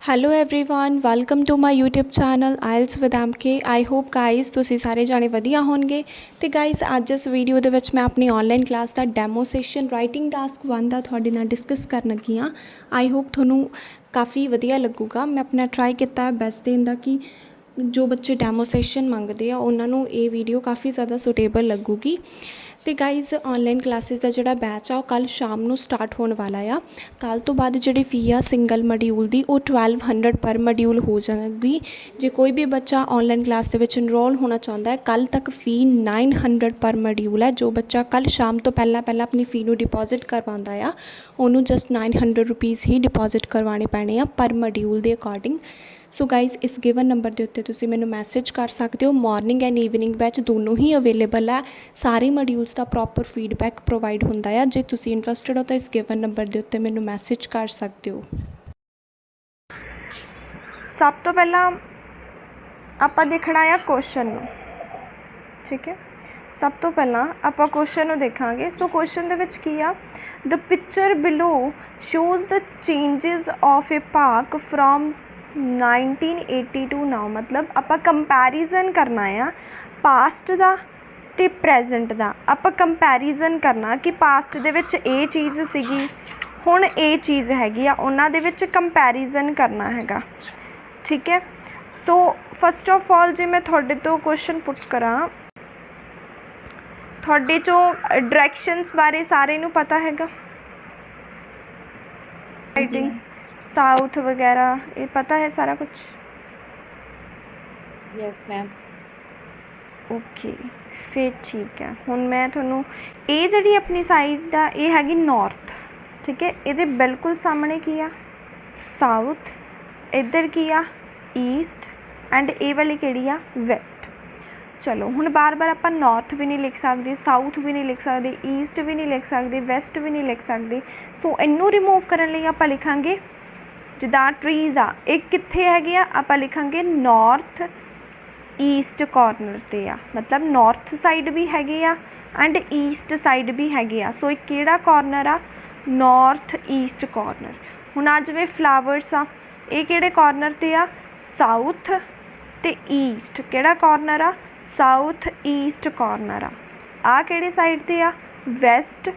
Hello everyone welcome to my YouTube channel isles with MK. I hope guys ਤੁਸੀਂ ਸਾਰੇ ਜਾਣੇ ਵਧੀਆ ਹੋਣਗੇ। ਤੇ ਗਾਇਜ਼ ਅੱਜ ਇਸ ਵੀਡੀਓ ਦੇ ਵਿੱਚ ਮੈਂ ਆਪਣੀ ਆਨਲਾਈਨ ਕਲਾਸ ਦਾ ਡੈਮੋ ਸੈਸ਼ਨ ਰਾਈਟਿੰਗ ਟਾਸਕ 1 ਦਾ ਤੁਹਾਡੇ ਨਾਲ ਡਿਸਕਸ ਕਰਨ ਲੱਗੀ ਹਾਂ। ਆਈ ਹੋਪ ਤੁਹਾਨੂੰ ਕਾफ़ी ਵਧੀਆ ਲੱਗੂਗਾ। ਮੈਂ ਆਪਣਾ ਟਰਾਈ ਕੀਤਾ ਬੈਸਟ ਦੇਣ ਦਾ ਕਿ ਜੋ ਬੱਚੇ ਡੈਮੋ ਸੈਸ਼ਨ ਮੰਗਦੇ ਆ ਉਹਨਾਂ ਨੂੰ ਇਹ ਵੀਡੀਓ ਕਾफ़ी ज़्यादा ਸੁਟੇਬਲ ਲੱਗੂਗੀ। तो गाइज़ ऑनलाइन क्लासिस का जोड़ा बैच आ कल शाम को स्टार्ट होने वाला आ। कल तो बाद जी फी आ सिंगल मड्यूल की वो 1200 पर मड्यूल हो जाएगी। जो कोई भी बच्चा ऑनलाइन क्लास के इनरोल होना चाहता है कल तक फ़ी 900 पर मड्यूल है। जो बच्चा कल शाम तो पहला अपनी फ़ी को डिपॉजिट करवाता है उन्होंने जस्ट 900 रुपीज़ ही डिपॉजिट करवाने पैने आ पर मड्यूल के अकॉर्डिंग। सो गाइज़ इस गिवन नंबर के उत्ते तुसीं मैनूं मैसेज कर सकते हो। मॉर्निंग एंड ईवनिंग बैच दोनों ही अवेलेबल है। सारे मॉड्यूल्स का प्रॉपर फीडबैक प्रोवाइड होंदा है। जे तुसीं इंटरस्टिड हो तो इस गिवन नंबर के उत्ते मैनूं मैसेज कर सकते हो। सब तो पहला आपां देखना है क्वेश्चन, ठीक है। सब तो पहला आपां क्वेश्चन नूं देखांगे। सो क्वेश्चन दे विच की आ, the picture below shows the changes of a park from 1980 to now. मतलब आपां कंपैरिजन करना है पास्ट दा ते प्रेजेंट दा। आपां कंपैरिजन करना कि पास्ट दे विच ये चीज़ सीगी हुण ये चीज़ हैगी आ, उन्हां दे विच कंपैरिजन करना हैगा, ठीक है। सो फस्ट ऑफ ऑल जे मैं थोड़े तो क्वेश्चन पुट करा, थोड़े चो डायरैक्शनस बारे सारे नूं पता हैगा, राइटिंग साउथ वगैरह ये पता है सारा कुछ? Yes ma'am. ओके फिर ठीक है। हुण मैं तुहानूं ये जिहड़ी अपनी साइड आ ये हैगी नॉर्थ, ठीक है। ये बिल्कुल सामने की आ साउथ, इधर की आ ईस्ट एंड ये वाली किहड़ी आ वैस्ट। चलो हुण बार बार आपां नॉर्थ भी नहीं लिख सकते, साउथ भी नहीं लिख सकते, ईस्ट भी नहीं लिख सकते, वैस्ट भी नहीं लिख सकते। सो इनू रिमूव करने लई आपां लिखांगे जिदा ट्रीज़ आ ये कित्थे हैगे आ, आपां लिखांगे नॉर्थ ईस्ट कॉर्नर ते आ। मतलब नॉर्थ साइड भी हैगे आ एंड ईस्ट साइड भी हैगे आ। सो एक किहड़ा कॉर्नर आ, नॉर्थ ईस्ट कॉर्नर। हुण आ जिवें फ्लावर्स आ ये किहड़े कॉर्नर ते आ, साउथ ते ईस्ट। किहड़ा कॉर्नर आ, साउथ ईस्ट कॉर्नर आ किहड़ी साइड ते आ, वैस्ट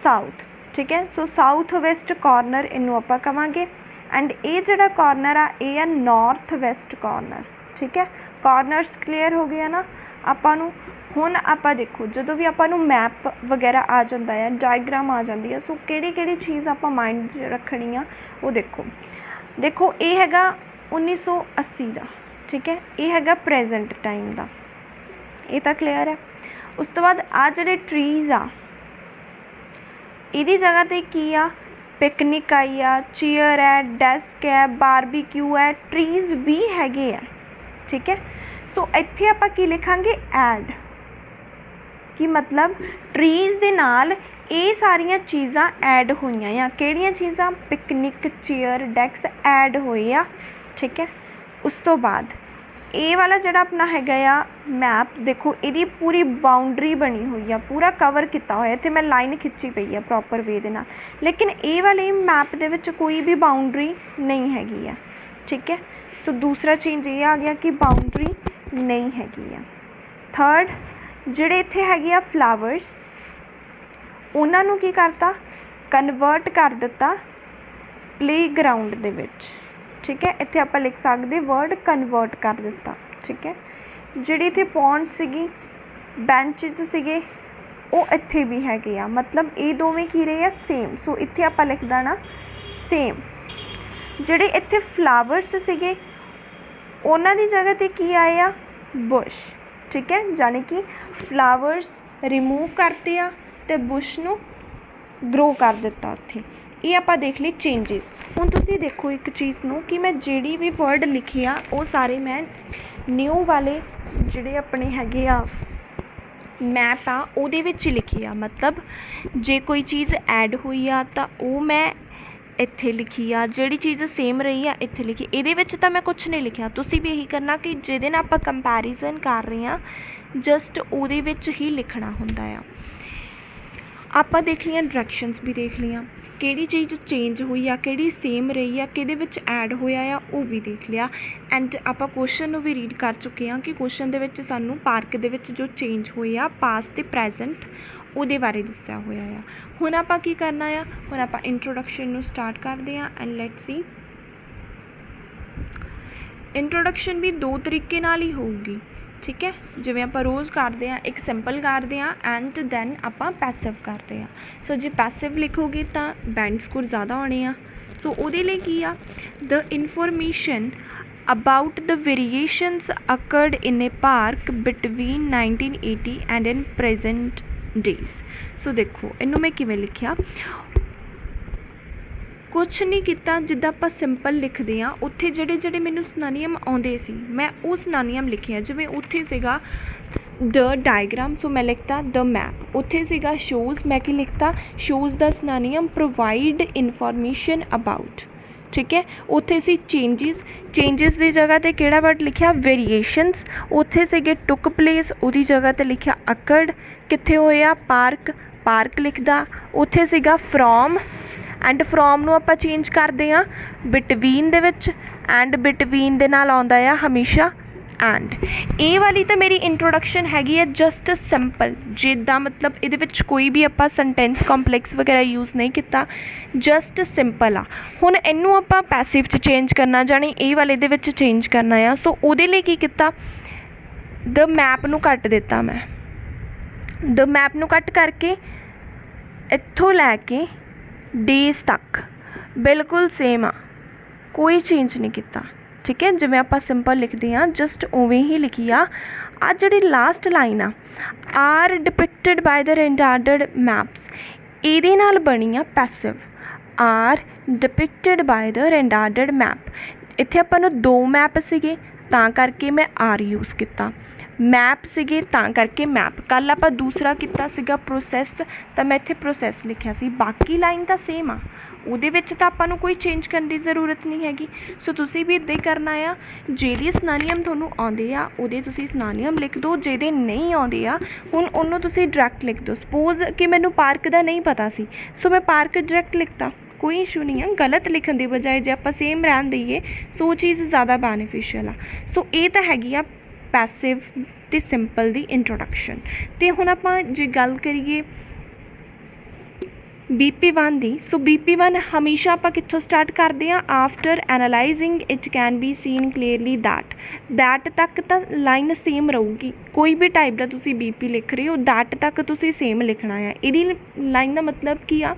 साउथ, ठीक है। सो साउथ वैस्ट कॉर्नर इनू आपां कहांगे एंड ये जिहड़ा कॉर्नर आ ये नॉर्थ वैस्ट कॉर्नर, ठीक है। कॉर्नर्स क्लीयर हो गया ना आपां नूं। हुण आपां देखो जदों भी आपां नूं मैप वगैरह आ जांदा है, डायग्राम आ जांदी है, सो किहड़ी चीज़ आपां माइंड च रखनी आ वो देखो ये हैगा 1980 दा, ठीक है। ये हैगा प्रेजेंट टाइम दा, ये तो क्लीयर है। उस तो बाद आ जिहड़े ट्रीज़ आ इहदी जगह ते की आ, पिकनिक आई आ, चेयर है, डेस्क है, बारबीक्यू है, ट्रीज़ भी हैगे आ, ठीक है। सो इत्थे आपां की लिखांगे ऐड, कि मतलब ट्रीज़ दे नाल ये सारियां चीज़ां ऐड होईयां आ। किहड़ियां चीज़ां, पिकनिक, चेयर, डेस्क ऐड होए आ, ठीक है। उस तो बाद ये वाला जिहड़ा अपना हैगा आ मैप, देखो इहदी पूरी बाउंड्री बनी हुई है, पूरा कवर किया होया। इत्थे मैं लाइन खिंची पई है प्रॉपर वे दे नाल, लेकिन ये वाले मैप दे विच कोई भी बाउंड्री नहीं हैगी है, ठीक है। सो दूसरा चेंज ये आ गया कि बाउंड्री नहीं हैगी है। थर्ड जिहड़े इत्थे हैगे आ फ्लावर्स उन्हां नूं की करता, कन्वर्ट कर दिता प्लेग्राउंड दे विच, ठीक है। इत्थे आपां लिख सकते वर्ड कन्वर्ट कर दिता, ठीक है। जिहड़ी इत्थे पॉन्ड सीगी, बेंचेस सीगे वो इत्थे भी हैगे आ। मतलब ये दोवें की रहे आ सेम। सो इत्थे आपां लिख देना सेम। जिहड़े इत्थे फ्लावर्स सीगे उन्हां दी जगह ते की आए आ बुश, ठीक है। जाने कि फ्लावर्स रिमूव करते आ ते बुश नूं ग्रो कर दिता उत्थे। ये आपां देख ली चेंजिस। हुण तुसीं देखो एक चीज़ नूं कि मैं जिहड़ी भी वर्ड लिखे आ वो सारे मैं न्यू वाले जिहड़े अपने हैगे आ मैप आ उहदे विच लिखे आ। मतलब जे कोई चीज़ ऐड हुई आ तां वो मैं इत्थे लिखी आ, जिहड़ी चीज़ सेम रही आ इत्थे लिखी। इहदे विच तां मैं कुछ नहीं लिखिया। तुसीं भी यही करना कि जिहदे नाल आपां कंपैरिजन कर रहे आ जस्ट उहदे विच ही लिखना हुंदा आ। ਆਪਾਂ ਦੇਖ ਲਈਆਂ ਡਾਇਰੈਕਸ਼ਨਸ ਵੀ ਦੇਖ ਲਈਆਂ, ਕਿਹੜੀ ਚੀਜ਼ ਚੇਂਜ ਹੋਈ ਆ, ਕਿਹੜੀ ਸੇਮ ਰਹੀ ਆ, ਕਿਹਦੇ ਵਿੱਚ ਐਡ ਹੋਇਆ ਆ ਉਹ ਵੀ ਦੇਖ ਲਿਆ। ਐਂਡ ਆਪਾਂ ਕੁਐਸਚਨ ਨੂੰ ਵੀ ਰੀਡ ਕਰ ਚੁੱਕੇ ਹਾਂ ਕਿ ਕੁਐਸਚਨ ਦੇ ਵਿੱਚ ਸਾਨੂੰ ਪਾਰਕ ਦੇ ਵਿੱਚ ਜੋ ਚੇਂਜ ਹੋਏ ਆ ਪਾਸਟ ਤੇ ਪ੍ਰੈਜੈਂਟ ਉਹਦੇ ਬਾਰੇ ਦੱਸਿਆ ਹੋਇਆ ਆ। ਹੁਣ ਆਪਾਂ ਕੀ ਕਰਨਾ ਆ, ਹੁਣ ਆਪਾਂ ਇੰਟਰੋਡਕਸ਼ਨ ਨੂੰ ਸਟਾਰਟ ਕਰਦੇ ਹਾਂ। ਐਂਡ ਲੈਟਸ ਸੀ ਇੰਟਰੋਡਕਸ਼ਨ ਵੀ ਦੋ ਤਰੀਕੇ ਨਾਲ ਹੀ ਹੋਊਗੀ, ਠੀਕ ਹੈ। ਜਿਵੇਂ ਆਪਾਂ ਰੋਜ਼ ਕਰਦੇ ਹਾਂ, ਇੱਕ ਸਿੰਪਲ ਕਰਦੇ ਹਾਂ ਐਂਡ ਦੈਨ ਆਪਾਂ ਪੈਸਿਵ ਕਰਦੇ ਹਾਂ। ਸੋ ਜੇ ਪੈਸਿਵ ਲਿਖੋਗੇ ਤਾਂ ਬੈਂਡ ਸਕੋਰ ਜ਼ਿਆਦਾ ਆਉਣੇ ਆ। ਸੋ ਉਹਦੇ ਲਈ ਕੀ ਆ, ਦ information about the variations occurred in a park between 1980 and in present days। ਸੋ ਦੇਖੋ ਇਹਨੂੰ ਮੈਂ ਕਿਵੇਂ ਲਿਖਿਆ, ਕੁਛ ਨਹੀਂ ਕੀਤਾ, ਜਿੱਦਾਂ ਆਪਾਂ ਸਿੰਪਲ ਲਿਖਦੇ ਹਾਂ ਉੱਥੇ ਜਿਹੜੇ ਜਿਹੜੇ ਮੈਨੂੰ ਸਿਨੋਨੀਅਮ ਆਉਂਦੇ ਸੀ ਮੈਂ ਉਹ ਸਿਨੋਨੀਅਮ ਲਿਖਿਆ। ਜਿਵੇਂ ਉੱਥੇ ਸੀਗਾ ਦ ਡਾਇਗਰਾਮ, ਸੋ ਮੈਂ ਲਿਖਤਾ ਦ ਮੈਪ। ਉੱਥੇ ਸੀਗਾ ਸ਼ੋਜ਼, ਮੈਂ ਕੀ ਲਿਖਤਾ ਸ਼ੋਜ਼ ਦਾ ਸਿਨੋਨੀਅਮ ਪ੍ਰੋਵਾਈਡ ਇਨਫੋਰਮੇਸ਼ਨ ਅਬਾਊਟ, ਠੀਕ ਹੈ। ਉੱਥੇ ਸੀ ਚੇਂਜਿਸ ਦੀ ਜਗ੍ਹਾ 'ਤੇ ਕਿਹੜਾ ਵਰਡ ਲਿਖਿਆ ਵੇਰੀਏਸ਼ਨਸ। ਉੱਥੇ ਸੀਗੇ ਟੁੱਕ ਪਲੇਸ, ਉਹਦੀ ਜਗ੍ਹਾ 'ਤੇ ਲਿਖਿਆ ਅਕਰਡ। ਕਿੱਥੇ ਹੋਇਆ ਪਾਰਕ ਲਿਖਦਾ। ਉੱਥੇ ਸੀਗਾ ਫਰੋਮ, ਐਂਡ ਫਰੋਮ ਨੂੰ ਆਪਾਂ ਚੇਂਜ ਕਰਦੇ ਹਾਂ ਬਿਟਵੀਨ ਦੇ ਵਿੱਚ, ਐਂਡ ਬਿਟਵੀਨ ਦੇ ਨਾਲ ਆਉਂਦਾ ਆ ਹਮੇਸ਼ਾ ਐਂਡ। ਇਹ ਵਾਲੀ ਤਾਂ ਮੇਰੀ ਇੰਟਰੋਡਕਸ਼ਨ ਹੈਗੀ ਹੈ ਜਸਟ ਸਿੰਪਲ, ਜਿੱਦਾਂ ਮਤਲਬ ਇਹਦੇ ਵਿੱਚ ਕੋਈ ਵੀ ਆਪਾਂ ਸੈਂਟੈਂਸ ਕੰਪਲੈਕਸ ਵਗੈਰਾ ਯੂਜ਼ ਨਹੀਂ ਕੀਤਾ, ਜਸਟ ਸਿੰਪਲ ਆ। ਹੁਣ ਇਹਨੂੰ ਆਪਾਂ ਪੈਸਿਵ 'ਚ ਚੇਂਜ ਕਰਨਾ, ਜਾਣੀ ਇਹ ਵਾਲੇ ਦੇ ਵਿੱਚ ਚੇਂਜ ਕਰਨਾ ਆ। ਸੋ ਉਹਦੇ ਲਈ ਕੀ ਕੀਤਾ, ਦ ਮੈਪ ਨੂੰ ਕੱਟ ਦਿੱਤਾ ਮੈਂ। ਦ ਮੈਪ ਨੂੰ ਕੱਟ ਕਰਕੇ ਇੱਥੋਂ ਲੈ ਕੇ ਡੇਜ਼ ਤੱਕ ਬਿਲਕੁਲ ਸੇਮ ਆ, ਕੋਈ ਚੇਂਜ ਨਹੀਂ ਕੀਤਾ, ਠੀਕ ਹੈ। ਜਿਵੇਂ ਆਪਾਂ ਸਿੰਪਲ ਲਿਖਦੇ ਹਾਂ ਜਸਟ ਉਵੇਂ ਹੀ ਲਿਖੀ ਆ। ਆਹ ਜਿਹੜੀ ਲਾਸਟ ਲਾਈਨ ਆ, are depicted by the rendered maps, ਇਹਦੇ ਨਾਲ ਬਣੀ ਆ passive. Are depicted by the rendered map, ਇੱਥੇ ਆਪਾਂ ਨੂੰ ਦੋ ਮੈਪ ਸੀਗੇ ਤਾਂ ਕਰਕੇ ਮੈਂ ਆਰ ਯੂਜ਼ ਕੀਤਾ, ਮੈਪ ਸੀਗੇ ਤਾਂ ਕਰਕੇ ਮੈਪ। ਕੱਲ੍ਹ ਆਪਾਂ ਦੂਸਰਾ ਕੀਤਾ ਸੀਗਾ ਪ੍ਰੋਸੈਸ, ਤਾਂ ਮੈਂ ਇੱਥੇ ਪ੍ਰੋਸੈਸ ਲਿਖਿਆ ਸੀ। ਬਾਕੀ ਲਾਈਨ ਤਾਂ ਸੇਮ ਆ, ਉਹਦੇ ਵਿੱਚ ਤਾਂ ਆਪਾਂ ਨੂੰ ਕੋਈ ਚੇਂਜ ਕਰਨ ਦੀ ਜ਼ਰੂਰਤ ਨਹੀਂ ਹੈਗੀ। ਸੋ ਤੁਸੀਂ ਵੀ ਇੱਦਾਂ ਹੀ ਕਰਨਾ ਆ, ਜਿਹੜੇ ਸਿਨੋਨੀਅਮ ਤੁਹਾਨੂੰ ਆਉਂਦੇ ਆ ਉਹਦੇ ਤੁਸੀਂ ਸਿਨੋਨੀਅਮ ਲਿਖ ਦਿਓ, ਜਿਹਦੇ ਨਹੀਂ ਆਉਂਦੇ ਆ ਹੁਣ ਉਹਨੂੰ ਤੁਸੀਂ ਡਾਇਰੈਕਟ ਲਿਖ ਦਿਓ। ਸਪੋਜ਼ ਕਿ ਮੈਨੂੰ ਪਾਰਕ ਦਾ ਨਹੀਂ ਪਤਾ ਸੀ, ਸੋ ਮੈਂ ਪਾਰਕ ਡਾਇਰੈਕਟ ਲਿਖਤਾ, ਕੋਈ ਇਸ਼ੂ ਨਹੀਂ ਆ। ਗਲਤ ਲਿਖਣ ਦੀ ਬਜਾਏ ਜੇ ਆਪਾਂ ਸੇਮ ਰਹਿਣ ਦਈਏ ਸੋ ਉਹ ਚੀਜ਼ ਜ਼ਿਆਦਾ ਬੈਨੀਫਿਸ਼ੀਅਲ ਆ। ਸੋ ਇਹ ਤਾਂ ਹੈਗੀ ਆ ਪੈਸਿਵ ਅਤੇ ਸਿੰਪਲ ਦੀ ਇੰਟਰੋਡਕਸ਼ਨ। ਅਤੇ ਹੁਣ ਆਪਾਂ ਜੇ ਗੱਲ ਕਰੀਏ BP1 ਦੀ, ਸੋ BP1 ਹਮੇਸ਼ਾ ਆਪਾਂ ਕਿੱਥੋਂ ਸਟਾਰਟ ਕਰਦੇ ਹਾਂ, after analysing it can be seen clearly that ਤੱਕ ਤਾਂ ਲਾਈਨ ਸੇਮ ਰਹੂਗੀ। ਕੋਈ ਵੀ ਟਾਈਪ ਦਾ ਤੁਸੀਂ BP ਲਿਖ ਰਹੇ ਹੋ ਦੈਟ ਤੱਕ ਤੁਸੀਂ ਸੇਮ ਲਿਖਣਾ ਆ। ਇਹਦੀ ਲਾਈਨ ਦਾ ਮਤਲਬ ਕੀ ਆ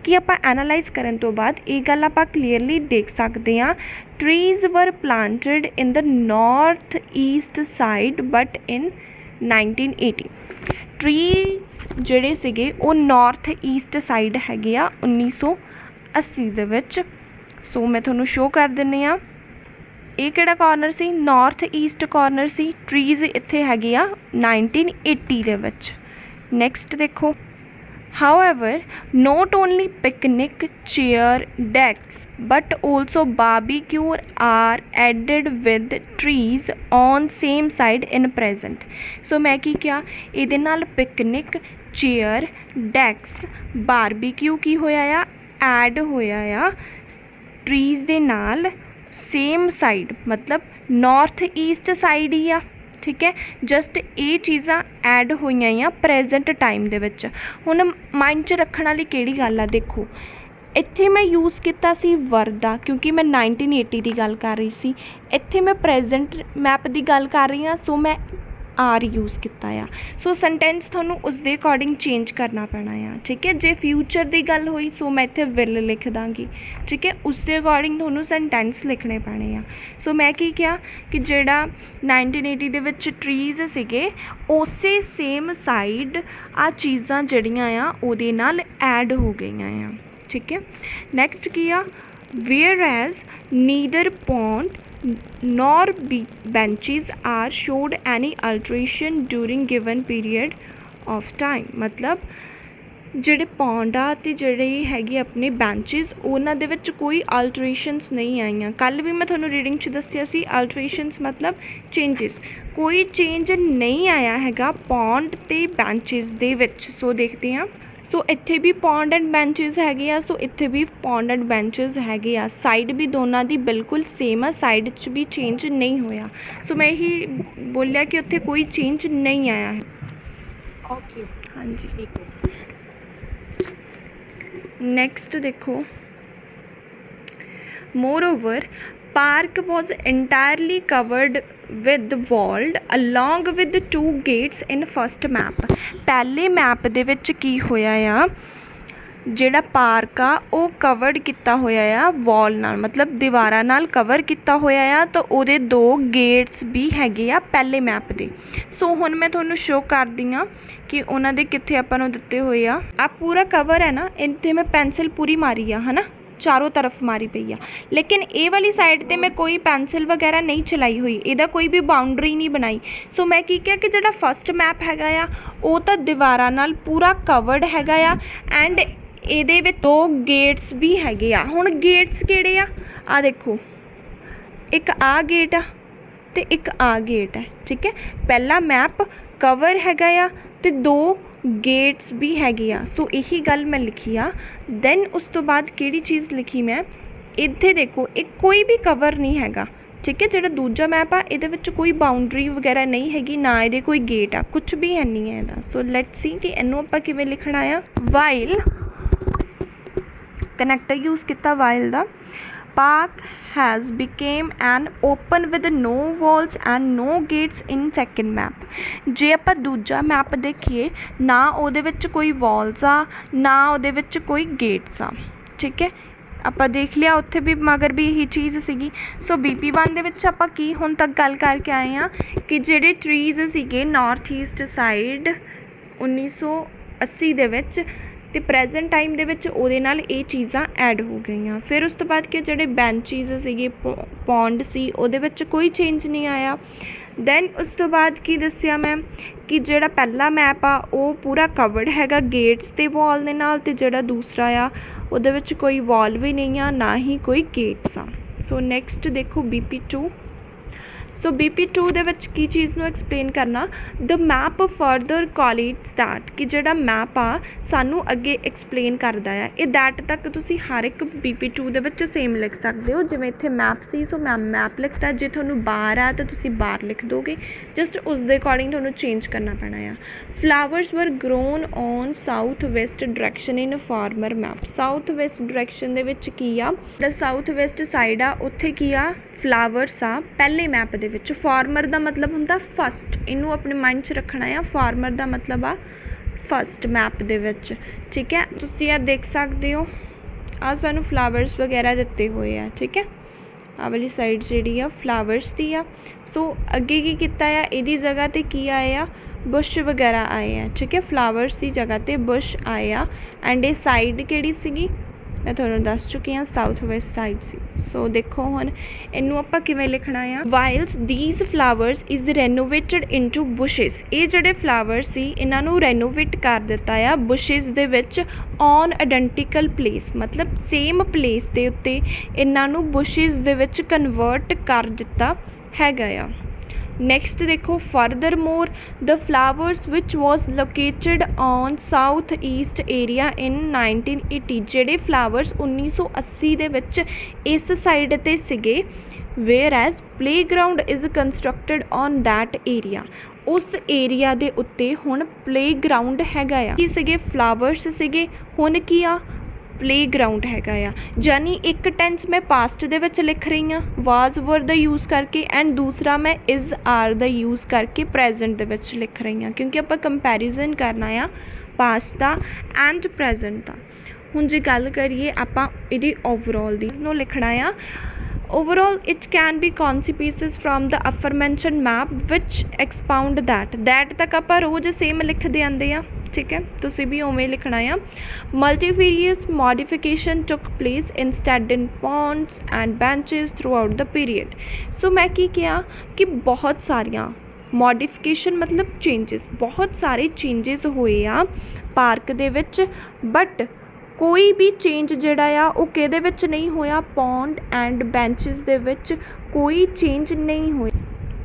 ਕਿ ਆਪਾਂ ਐਨਾਲਾਈਜ਼ ਕਰਨ ਤੋਂ ਬਾਅਦ ਇਹ ਗੱਲ ਆਪਾਂ ਕਲੀਅਰਲੀ ਦੇਖ ਸਕਦੇ ਹਾਂ, ਟਰੀਜ਼ ਵਰ planted in the north East side but in 1980। Trees ਜਿਹੜੇ ਸੀਗੇ ਉਹ ਨਾਰਥ ਈਸਟ ਸਾਈਡ ਹੈਗੇ ਆ 1980 ਦੇ ਵਿੱਚ। ਸੋ ਮੈਂ ਤੁਹਾਨੂੰ ਸ਼ੋਅ ਕਰ ਦਿੰਦੀ ਹਾਂ, ਇਹ ਕਿਹੜਾ ਕਾਰਨਰ ਸੀ, ਨਾਰਥ ਈਸਟ ਕਾਰਨਰ ਸੀ। ਟਰੀਜ਼ ਇੱਥੇ ਹੈਗੇ ਆ 1980 ਦੇ ਵਿੱਚ। ਨੈਕਸਟ ਦੇਖੋ, however not only picnic chair decks but also barbecue are added with trees on same side in present। ਸੋ ਮੈਂ ਕੀ ਕਿਹਾ, ਇਹਦੇ ਨਾਲ ਪਿਕਨਿਕ ਚੇਅਰ ਡੈਕਸ ਬਾਰਬੀਕਿਊ ਕੀ ਹੋਇਆ ਆ, ਐਡ ਹੋਇਆ ਆ ਟਰੀਜ਼ ਦੇ ਨਾਲ ਸੇਮ ਸਾਈਡ, ਮਤਲਬ ਨਾਰਥ ਈਸਟ ਸਾਈਡ ਹੀ ਆ, ਠੀਕ ਹੈ। ਜਸਟ ਇਹ ਚੀਜ਼ਾਂ ਐਡ ਹੋਈਆਂ ਆ ਪ੍ਰੈਜੈਂਟ ਟਾਈਮ ਦੇ ਵਿੱਚ। ਹੁਣ ਮਾਈਂਡ 'ਚ ਰੱਖਣ ਵਾਲੀ ਕਿਹੜੀ ਗੱਲ ਆ, ਦੇਖੋ ਇੱਥੇ ਮੈਂ ਯੂਜ਼ ਕੀਤਾ ਸੀ ਵਰ ਦਾ, ਕਿਉਂਕਿ ਮੈਂ 1980 ਦੀ ਗੱਲ ਕਰ ਰਹੀ ਸੀ। ਇੱਥੇ ਮੈਂ ਪ੍ਰੈਜੈਂਟ ਮੈਪ ਦੀ ਗੱਲ ਕਰ ਰਹੀ ਹਾਂ, ਸੋ ਮੈਂ ਆਰ ਯੂਜ਼ ਕੀਤਾ ਆ। ਸੋ ਸੈਂਟੈਂਸ ਤੁਹਾਨੂੰ ਉਸ ਦੇ ਅਕੋਰਡਿੰਗ ਚੇਂਜ ਕਰਨਾ ਪੈਣਾ ਆ, ਠੀਕ ਹੈ। ਜੇ ਫਿਊਚਰ ਦੀ ਗੱਲ ਹੋਈ ਸੋ ਮੈਂ ਇੱਥੇ ਵਿਲ ਲਿਖ ਦਾਂਗੀ, ਠੀਕ ਹੈ। ਉਸ ਦੇ ਅਕੋਰਡਿੰਗ ਤੁਹਾਨੂੰ ਸੈਂਟੈਂਸ ਲਿਖਣੇ ਪੈਣੇ ਆ। ਸੋ ਮੈਂ ਕੀ ਕਿਹਾ ਕਿ ਜਿਹੜਾ 1980 ਦੇ ਵਿੱਚ ਟਰੀਜ਼ ਸੀਗੇ ਉਸੇ ਸੇਮ ਸਾਈਡ ਆ ਚੀਜ਼ਾਂ ਜਿਹੜੀਆਂ ਆ ਉਹਦੇ ਨਾਲ ਐਡ ਹੋ ਗਈਆਂ ਆ, ਠੀਕ ਹੈ। ਨੈਕਸਟ ਕੀ ਆ, whereas neither pond nor benches are showed any alteration during given period of time। ਮਤਲਬ ਜਿਹੜੇ ਪੌਂਡ ਆ ਅਤੇ ਜਿਹੜੇ ਹੈਗੇ ਆਪਣੇ ਬੈਂਚਿਸ ਉਹਨਾਂ ਦੇ ਵਿੱਚ ਕੋਈ ਅਲਟਰੇਸ਼ਨਸ ਨਹੀਂ ਆਈਆਂ। ਕੱਲ੍ਹ ਵੀ ਮੈਂ ਤੁਹਾਨੂੰ ਰੀਡਿੰਗ 'ਚ ਦੱਸਿਆ ਸੀ ਅਲਟਰੇਸ਼ਨਸ ਮਤਲਬ ਚੇਂਜਿਸ, ਕੋਈ ਚੇਂਜ ਨਹੀਂ ਆਇਆ ਹੈਗਾ ਪੌਂਡ ਅਤੇ ਬੈਂਚਿਸ ਦੇ ਵਿੱਚ। ਸੋ ਦੇਖਦੇ ਹਾਂ, ਸੋ ਇੱਥੇ ਵੀ ਪੌਂਡ ਐਂਡ ਬੈਂਚਿਸ ਹੈਗੇ ਆ, ਸੋ ਇੱਥੇ ਵੀ ਪੌਂਡ ਐਂਡ ਬੈਂਚਿਸ ਹੈਗੇ ਆ। ਸਾਈਡ ਵੀ ਦੋਨਾਂ ਦੀ ਬਿਲਕੁਲ ਸੇਮ ਆ, ਸਾਈਡ 'ਚ ਵੀ ਚੇਂਜ ਨਹੀਂ ਹੋਇਆ। ਸੋ ਮੈਂ ਇਹੀ ਬੋਲਿਆ ਕਿ ਉੱਥੇ ਕੋਈ ਚੇਂਜ ਨਹੀਂ ਆਇਆ ਹੈ। ਓਕੇ, ਹਾਂਜੀ, ਠੀਕ ਹੈ। ਨੈਕਸਟ ਦੇਖੋ, moreover park was entirely covered with walled along with 2 gates in first map। ਪਹਿਲੇ ਮੈਪ ਦੇ ਵਿੱਚ ਕੀ ਹੋਇਆ ਆ, ਜਿਹੜਾ ਪਾਰਕ ਆ ਉਹ ਕਵਰਡ ਕੀਤਾ ਹੋਇਆ ਆ ਵਾਲ ਨਾਲ, ਮਤਲਬ ਦੀਵਾਰਾਂ ਨਾਲ ਕਵਰ ਕੀਤਾ ਹੋਇਆ ਆ। ਤਾਂ ਉਹਦੇ 2 ਗੇਟਸ ਵੀ ਹੈਗੇ ਆ ਪਹਿਲੇ ਮੈਪ ਦੇ। ਸੋ ਹੁਣ ਮੈਂ ਤੁਹਾਨੂੰ ਸ਼ੋ ਕਰਦੀ ਹਾਂ ਕਿ ਉਹਨਾਂ ਦੇ ਕਿੱਥੇ ਆਪਾਂ ਨੂੰ ਦਿੱਤੇ ਹੋਏ ਆ। ਆ ਪੂਰਾ ਕਵਰ ਹੈ ਨਾ, ਇੱਥੇ ਮੈਂ ਪੈਨਸਿਲ ਪੂਰੀ ਮਾਰੀ ਆ, ਹੈ ਨਾ, ਚਾਰੋਂ ਤਰਫ ਮਾਰੀ ਪਈ ਆ। ਲੇਕਿਨ ਇਹ ਵਾਲੀ ਸਾਈਡ 'ਤੇ ਮੈਂ ਕੋਈ ਪੈਨਸਿਲ ਵਗੈਰਾ ਨਹੀਂ ਚਲਾਈ ਹੋਈ, ਇਹਦਾ ਕੋਈ ਵੀ ਬਾਊਂਡਰੀ ਨਹੀਂ ਬਣਾਈ। ਸੋ ਮੈਂ ਕੀ ਕਿਹਾ ਕਿ ਜਿਹੜਾ ਫਸਟ ਮੈਪ ਹੈਗਾ ਆ ਉਹ ਤਾਂ ਦੀਵਾਰਾਂ ਨਾਲ ਪੂਰਾ ਕਵਰਡ ਹੈਗਾ ਆ, ਐਂਡ ਇਹਦੇ ਵਿੱਚ 2 ਗੇਟਸ ਵੀ ਹੈਗੇ ਆ। ਹੁਣ ਗੇਟਸ ਕਿਹੜੇ ਆ, ਆ ਦੇਖੋ, ਇੱਕ ਆ ਗੇਟ ਆ ਅਤੇ ਇੱਕ ਆ ਗੇਟ ਹੈ, ਠੀਕ ਹੈ। ਪਹਿਲਾ ਮੈਪ ਕਵਰ ਹੈਗਾ ਆ ਅਤੇ 2 ਗੇਟਸ ਵੀ ਹੈਗੇ ਆ। ਸੋ ਇਹੀ ਗੱਲ ਮੈਂ ਲਿਖੀ ਆ। ਦੈਨ ਉਸ ਤੋਂ ਬਾਅਦ ਕਿਹੜੀ ਚੀਜ਼ ਲਿਖੀ ਮੈਂ, ਇੱਥੇ ਦੇਖੋ, ਇਹ ਕੋਈ ਵੀ ਕਵਰ ਨਹੀਂ ਹੈਗਾ, ਠੀਕ ਹੈ। ਜਿਹੜਾ ਦੂਜਾ ਮੈਪ ਆ ਇਹਦੇ ਵਿੱਚ ਕੋਈ ਬਾਊਂਡਰੀ ਵਗੈਰਾ ਨਹੀਂ ਹੈਗੀ, ਨਾ ਇਹਦੇ ਕੋਈ ਗੇਟ ਆ, ਕੁਛ ਵੀ ਹੈ ਨਹੀਂ ਹੈ ਇਹਦਾ। ਸੋ ਲੈਟਸ ਸੀ ਕਿ ਇਹਨੂੰ ਆਪਾਂ ਕਿਵੇਂ ਲਿਖਣਾ ਆ। ਵਾਈਲ ਕਨੈਕਟਰ ਯੂਜ਼ ਕੀਤਾ while the. park has became an open with no walls and no gates in second map। ਜੇ ਆਪਾਂ ਦੂਜਾ ਮੈਪ ਦੇਖੀਏ, ਨਾ ਉਹਦੇ ਵਿੱਚ ਕੋਈ ਵਾਲਸ ਆ, ਨਾ ਉਹਦੇ ਵਿੱਚ ਕੋਈ ਗੇਟਸ ਆ, ਠੀਕ ਹੈ। ਆਪਾਂ ਦੇਖ ਲਿਆ ਉੱਥੇ ਵੀ, ਮਗਰ ਵੀ ਇਹੀ ਚੀਜ਼ ਸੀਗੀ। ਸੋ BP1 ਦੇ ਵਿੱਚ ਆਪਾਂ ਕੀ ਹੁਣ ਤੱਕ ਗੱਲ ਕਰਕੇ ਆਏ ਹਾਂ ਕਿ ਜਿਹੜੇ ਟਰੀਜ਼ ਸੀਗੇ ਨਾਰਥ ਈਸਟ ਸਾਈਡ 1980 ਦੇ ਵਿੱਚ, ਅਤੇ ਪ੍ਰੈਜ਼ੈਂਟ ਟਾਈਮ ਦੇ ਵਿੱਚ ਉਹਦੇ ਨਾਲ ਇਹ ਚੀਜ਼ਾਂ ਐਡ ਹੋ ਗਈਆਂ। ਫਿਰ ਉਸ ਤੋਂ ਬਾਅਦ ਕਿ ਜਿਹੜੇ ਬੈਂਚੀਜ਼ ਸੀਗੇ, ਪੌਂਡ ਸੀ, ਉਹਦੇ ਵਿੱਚ ਕੋਈ ਚੇਂਜ ਨਹੀਂ ਆਇਆ। ਦੈਨ ਉਸ ਤੋਂ ਬਾਅਦ ਕੀ ਦੱਸਿਆ ਮੈਂ ਕਿ ਜਿਹੜਾ ਪਹਿਲਾ ਮੈਪ ਆ ਉਹ ਪੂਰਾ ਕਵਰਡ ਹੈਗਾ ਗੇਟਸ ਅਤੇ ਵਾਲ ਦੇ ਨਾਲ, ਅਤੇ ਜਿਹੜਾ ਦੂਸਰਾ ਆ ਉਹਦੇ ਵਿੱਚ ਕੋਈ ਵਾਲ ਵੀ ਨਹੀਂ ਆ, ਨਾ ਹੀ ਕੋਈ ਗੇਟਸ ਆ। ਸੋ ਨੈਕਸਟ ਦੇਖੋ BP2। ਸੋ BP2 ਦੇ ਵਿੱਚ ਕੀ ਚੀਜ਼ ਨੂੰ ਐਕਸਪਲੇਨ ਕਰਨਾ, ਦ ਮੈਪ ਫਰਦਰ ਕੋਲਿਡਸ ਦੈਟ, ਕਿ ਜਿਹੜਾ ਮੈਪ ਆ ਸਾਨੂੰ ਅੱਗੇ ਐਕਸਪਲੇਨ ਕਰਦਾ ਆ। ਇਹ ਦੈਟ ਤੱਕ ਤੁਸੀਂ ਹਰ ਇੱਕ BP2 ਦੇ ਵਿੱਚ ਸੇਮ ਲਿਖ ਸਕਦੇ ਹੋ। ਜਿਵੇਂ ਇੱਥੇ ਮੈਪ ਸੀ, ਸੋ ਮੈਂ ਮੈਪ ਲਿਖਤਾ। ਜੇ ਤੁਹਾਨੂੰ ਬਾਰ ਆ ਤਾਂ ਤੁਸੀਂ ਬਾਰ ਲਿਖ ਦੋਗੇ, ਜਸਟ ਉਸ ਦੇ ਅਕੋਰਡਿੰਗ ਤੁਹਾਨੂੰ ਚੇਂਜ ਕਰਨਾ ਪੈਣਾ ਆ। ਫਲਾਵਰਸ ਵਰ grown on south West direction in farmer map. South West direction ਦੇ ਵਿੱਚ ਕੀ ਆ, ਜਿਹੜਾ ਸਾਊਥ ਵੈਸਟ ਸਾਈਡ ਆ ਉੱਥੇ ਕੀ ਆ, ਫਲਾਵਰਸ ਆ ਪਹਿਲੇ ਮੈਪ ਦੇ ਵਿੱਚ। ਫਾਰਮਰ ਦਾ ਮਤਲਬ ਹੁੰਦਾ ਫਸਟ, ਇਹਨੂੰ ਆਪਣੇ ਮਾਈਂਡ 'ਚ ਰੱਖਣਾ ਆ। ਫਾਰਮਰ ਦਾ ਮਤਲਬ ਆ ਫਸਟ ਮੈਪ ਦੇ ਵਿੱਚ, ਠੀਕ ਹੈ। ਤੁਸੀਂ ਇਹ ਦੇਖ ਸਕਦੇ ਹੋ, ਆਹ ਸਾਨੂੰ ਫਲਾਵਰਸ ਵਗੈਰਾ ਦਿੱਤੇ ਹੋਏ ਆ, ਠੀਕ ਹੈ। ਆਹ ਵਾਲੀ ਸਾਈਡ ਜਿਹੜੀ ਆ ਫਲਾਵਰਸ ਦੀ ਆ। ਸੋ ਅੱਗੇ ਕੀ ਕੀਤਾ ਆ, ਇਹਦੀ ਜਗ੍ਹਾ 'ਤੇ ਕੀ ਆਏ ਆ, ਬੁਸ਼ ਵਗੈਰਾ ਆਏ ਆ, ਠੀਕ ਹੈ। ਫਲਾਵਰਸ ਦੀ ਜਗ੍ਹਾ 'ਤੇ ਬੁਸ਼ ਆਏ ਆ। ਐਂਡ ਇਹ ਸਾਈਡ ਕਿਹੜੀ ਸੀਗੀ, ਮੈਂ ਤੁਹਾਨੂੰ ਦੱਸ ਚੁੱਕੀ ਹਾਂ, ਸਾਊਥ ਵੈਸਟ ਸਾਈਡ ਸੀ। ਸੋ ਦੇਖੋ ਹੁਣ ਇਹਨੂੰ ਆਪਾਂ ਕਿਵੇਂ ਲਿਖਣਾ ਆ। ਵਾਈਲਸ ਦੀਜ਼ ਫਲਾਵਰਸ ਇਜ਼ ਰੈਨੋਵੇਟਡ ਇਨਟੂ ਬੁਸ਼ਿਸ। ਇਹ ਜਿਹੜੇ ਫਲਾਵਰ ਸੀ ਇਹਨਾਂ ਨੂੰ ਰੈਨੋਵੇਟ ਕਰ ਦਿੱਤਾ ਆ ਬੁਸ਼ਿਸ ਦੇ ਵਿੱਚ, ਔਨ ਆਇਡੈਂਟੀਕਲ ਪਲੇਸ, ਮਤਲਬ ਸੇਮ ਪਲੇਸ ਦੇ ਉੱਤੇ ਇਹਨਾਂ ਨੂੰ ਬੁਸ਼ਿਸ ਦੇ ਵਿੱਚ ਕਨਵਰਟ ਕਰ ਦਿੱਤਾ ਹੈਗਾ ਆ। ਨੈਕਸਟ ਦੇਖੋ, furthermore the flowers which was located on south east area in 1980। ਜਿਹੜੇ ਫਲਾਵਰਸ 1980 ਦੇ ਵਿੱਚ ਇਸ ਸਾਈਡ 'ਤੇ ਸੀਗੇ, whereas playground is constructed on that area. ਉਸ ਏਰੀਆ ਦੇ ਉੱਤੇ ਹੁਣ ਪਲੇਗਰਾਊਂਡ ਹੈਗਾ ਆ। ਕੀ ਸੀਗੇ, ਫਲਾਵਰਸ ਸੀਗੇ, ਹੁਣ ਕੀ ਆ, ਪਲੇਗਰਾਊਂਡ ਹੈਗਾ ਆ। ਯਾਨੀ ਇੱਕ ਟੈਂਸ ਮੈਂ ਪਾਸਟ ਦੇ ਵਿੱਚ ਲਿਖ ਰਹੀ ਹਾਂ ਵਾਜ਼ ਵਰ ਦਾ ਯੂਜ਼ ਕਰਕੇ, ਐਂਡ ਦੂਸਰਾ ਮੈਂ ਇਜ਼ ਆਰ ਦਾ ਯੂਜ਼ ਕਰਕੇ ਪ੍ਰੈਜ਼ੈਂਟ ਦੇ ਵਿੱਚ ਲਿਖ ਰਹੀ ਹਾਂ, ਕਿਉਂਕਿ ਆਪਾਂ ਕੰਪੈਰੀਜ਼ਨ ਕਰਨਾ ਆ ਪਾਸਟ ਦਾ ਐਂਡ ਪ੍ਰੈਜ਼ੈਂਟ ਦਾ। ਹੁਣ ਜੇ ਗੱਲ ਕਰੀਏ ਆਪਾਂ ਇਹਦੀ ਓਵਰਆਲ ਦੀ, ਇਸਨੂੰ ਲਿਖਣਾ ਆ overall it can be consequences from the aforementioned map which expound that ਤੱਕ ਆਪਾਂ ਰੋਜ਼ ਸੇਮ ਲਿਖਦੇ ਆਉਂਦੇ ਆ, ਠੀਕ ਹੈ। ਤੁਸੀਂ ਵੀ ਉਵੇਂ ਲਿਖਣਾ ਆ। multifarious modification took place instead in ponds and benches throughout the period। ਸੋ ਮੈਂ ਕੀ ਕਿਹਾ ਕਿ ਬਹੁਤ ਸਾਰੀਆਂ ਮੋਡੀਫਿਕੇਸ਼ਨ ਮਤਲਬ ਚੇਂਜਸ, ਬਹੁਤ ਸਾਰੇ ਚੇਂਜਸ ਹੋਏ ਆ ਪਾਰਕ ਦੇ ਵਿੱਚ, ਬਟ ਕੋਈ ਵੀ ਚੇਂਜ ਜਿਹੜਾ ਆ ਉਹ ਕਿਹਦੇ ਵਿੱਚ ਨਹੀਂ ਹੋਇਆ, ਪੌਂਡ ਐਂਡ ਬੈਂਚਿਸ ਦੇ ਵਿੱਚ ਕੋਈ ਚੇਂਜ ਨਹੀਂ ਹੋਇਆ।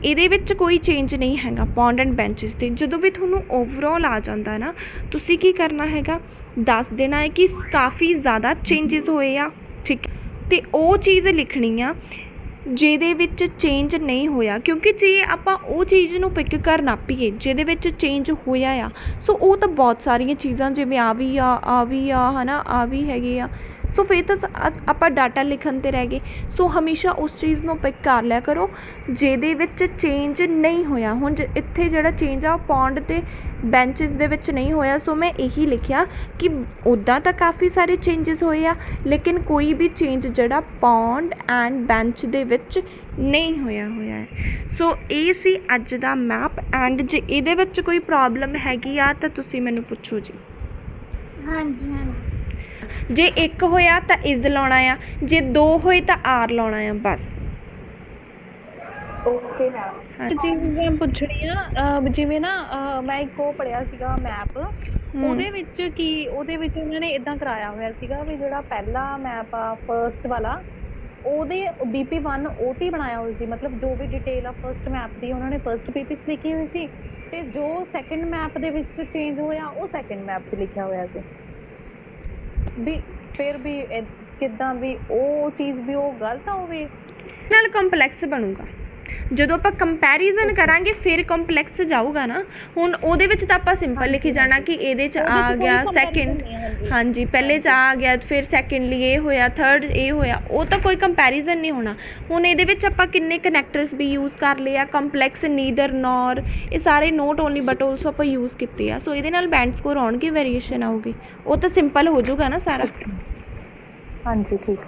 ਇਹਦੇ ਵਿੱਚ ਕੋਈ ਚੇਂਜ ਨਹੀਂ ਹੈਗਾ ਪੌਂਡ ਐਂਡ ਬੈਂਚਿਸ 'ਤੇ। ਜਦੋਂ ਵੀ ਤੁਹਾਨੂੰ ਓਵਰਆਲ ਆ ਜਾਂਦਾ ਨਾ, ਤੁਸੀਂ ਕੀ ਕਰਨਾ ਹੈਗਾ, ਦੱਸ ਦੇਣਾ ਹੈ ਕਿ ਕਾਫੀ ਜ਼ਿਆਦਾ ਚੇਂਜਸ ਹੋਏ ਆ, ਠੀਕ। ਅਤੇ ਉਹ ਚੀਜ਼ ਲਿਖਣੀ ਆ ਜਿਹਦੇ ਵਿੱਚ ਚੇਂਜ ਨਹੀਂ ਹੋਇਆ, ਕਿਉਂਕਿ ਜੇ ਆਪਾਂ ਉਹ ਚੀਜ਼ ਨੂੰ ਪਿਕ ਕਰਨਾ ਪਈਏ ਜਿਹਦੇ ਵਿੱਚ ਚੇਂਜ ਹੋਇਆ ਆ, ਸੋ ਉਹ ਤਾਂ ਬਹੁਤ ਸਾਰੀਆਂ ਚੀਜ਼ਾਂ ਜਿਵੇਂ ਆ ਵੀ ਆ ਹੈ ਨਾ, ਆ ਵੀ ਹੈਗੇ ਆ, ਸੋ ਫਿਰ ਤਾਂ ਆਪਾਂ ਡਾਟਾ ਲਿਖਣ 'ਤੇ ਰਹਿ ਗਏ। ਸੋ ਹਮੇਸ਼ਾ ਉਸ ਚੀਜ਼ ਨੂੰ ਪਿਕ ਕਰ ਲਿਆ ਕਰੋ ਜਿਹਦੇ ਵਿੱਚ ਚੇਂਜ ਨਹੀਂ ਹੋਇਆ। ਹੁਣ ਇੱਥੇ ਜਿਹੜਾ ਚੇਂਜ ਆ ਉਹ ਪੌਂਡ ਅਤੇ ਬੈਂਚਿਸ ਦੇ ਵਿੱਚ ਨਹੀਂ ਹੋਇਆ, ਸੋ ਮੈਂ ਇਹੀ ਲਿਖਿਆ ਕਿ ਉੱਦਾਂ ਤਾਂ ਕਾਫੀ ਸਾਰੇ ਚੇਂਜਸ ਹੋਏ ਆ, ਲੇਕਿਨ ਕੋਈ ਵੀ ਚੇਂਜ ਜਿਹੜਾ ਪੌਂਡ ਐਂਡ ਬੈਂਚ ਦੇ ਵਿੱਚ ਨਹੀਂ ਹੋਇਆ ਹੈ। ਸੋ ਇਹ ਸੀ ਅੱਜ ਦਾ ਮੈਪ, ਐਂਡ ਜੇ ਇਹਦੇ ਵਿੱਚ ਕੋਈ ਪ੍ਰੋਬਲਮ ਹੈਗੀ ਆ ਤਾਂ ਤੁਸੀਂ ਮੈਨੂੰ ਪੁੱਛੋ ਜੀ। ਹਾਂਜੀ ਹਾਂਜੀ ਜੇ ਇੱਕ ਹੋਇਆ ਤਾਂ ਇਜ਼ ਲਾਉਣਾ ਆ, ਜੇ ਦੋ ਹੋਏ ਤਾਂ ਆਰ ਲਾਉਣਾ ਆ, ਬਸ। Okay ma'am. ਚੀਜ਼ ਮੈਂ ਪੁੱਛਣੀ ਆ, ਜਿਵੇਂ ਨਾ ਮੈਂ ਇੱਕ ਉਹ ਪੜ੍ਹਿਆ ਸੀਗਾ ਮੈਪ, ਉਹਦੇ ਵਿੱਚ ਉਹਨਾਂ ਨੇ ਇੱਦਾਂ ਕਰਾਇਆ ਹੋਇਆ ਸੀਗਾ ਵੀ ਜਿਹੜਾ ਪਹਿਲਾ ਮੈਪ ਆ ਫਸਟ ਵਾਲਾ, ਉਹਦੇ BP1 ਉਹ 'ਤੇ ਬਣਾਇਆ ਹੋਇਆ ਸੀ, ਮਤਲਬ ਜੋ ਵੀ ਡਿਟੇਲ ਆ ਫਸਟ ਮੈਪ ਦੀ ਉਹਨਾਂ ਨੇ ਫਸਟ BP 'ਚ ਲਿਖੀ ਹੋਈ ਸੀ, ਅਤੇ ਜੋ ਸੈਕਿੰਡ ਮੈਪ ਦੇ ਵਿੱਚ ਚੇਂਜ ਹੋਇਆ ਉਹ ਸੈਕਿੰਡ ਮੈਪ 'ਚ ਲਿਖਿਆ ਹੋਇਆ ਸੀ। ਵੀ ਫਿਰ ਵੀ ਕਿੱਦਾਂ ਵੀ ਉਹ ਚੀਜ਼ ਵੀ ਉਹ ਗਲਤ ਹੋਵੇ, ਨਾਲ ਕੰਪਲੈਕਸ ਬਣੂਗਾ। ਜਦੋਂ ਆਪਾਂ ਕੰਪੈਰੀਜ਼ਨ ਕਰਾਂਗੇ ਫਿਰ ਕੰਪਲੈਕਸ ਜਾਊਗਾ ਨਾ। ਹੁਣ ਉਹਦੇ ਵਿੱਚ ਤਾਂ ਆਪਾਂ ਸਿੰਪਲ ਲਿਖੀ ਜਾਣਾ ਕਿ ਇਹਦੇ 'ਚ ਆ ਗਿਆ ਸੈਕਿੰਡ, ਹਾਂਜੀ ਪਹਿਲੇ 'ਚ ਆ ਗਿਆ, ਫਿਰ ਸੈਕਿੰਡਲੀ ਇਹ ਹੋਇਆ, ਥਰਡ ਇਹ ਹੋਇਆ, ਉਹ ਤਾਂ ਕੋਈ ਕੰਪੈਰੀਜ਼ਨ ਨਹੀਂ ਹੋਣਾ। ਹੁਣ ਇਹਦੇ ਵਿੱਚ ਆਪਾਂ ਕਿੰਨੇ ਕਨੈਕਟਰਸ ਵੀ ਯੂਜ਼ ਕਰ ਲਏ ਆ, ਕੰਪਲੈਕਸ, ਨੀਦਰ, ਨੌਰ, ਇਹ ਸਾਰੇ ਨੋਟ ਓਨਲੀ ਬਟ ਆਲਸੋ ਆਪਾਂ ਯੂਜ਼ ਕੀਤੇ ਆ, ਸੋ ਇਹਦੇ ਨਾਲ ਬੈਂਡ ਸਕੋਰ ਆਉਣਗੇ, ਵੇਰੀਏਸ਼ਨ ਆਊਗੀ, ਉਹ ਤਾਂ ਸਿੰਪਲ ਹੋ ਜਾਊਗਾ ਨਾ ਸਾਰਾ। ਹਾਂਜੀ ਠੀਕ।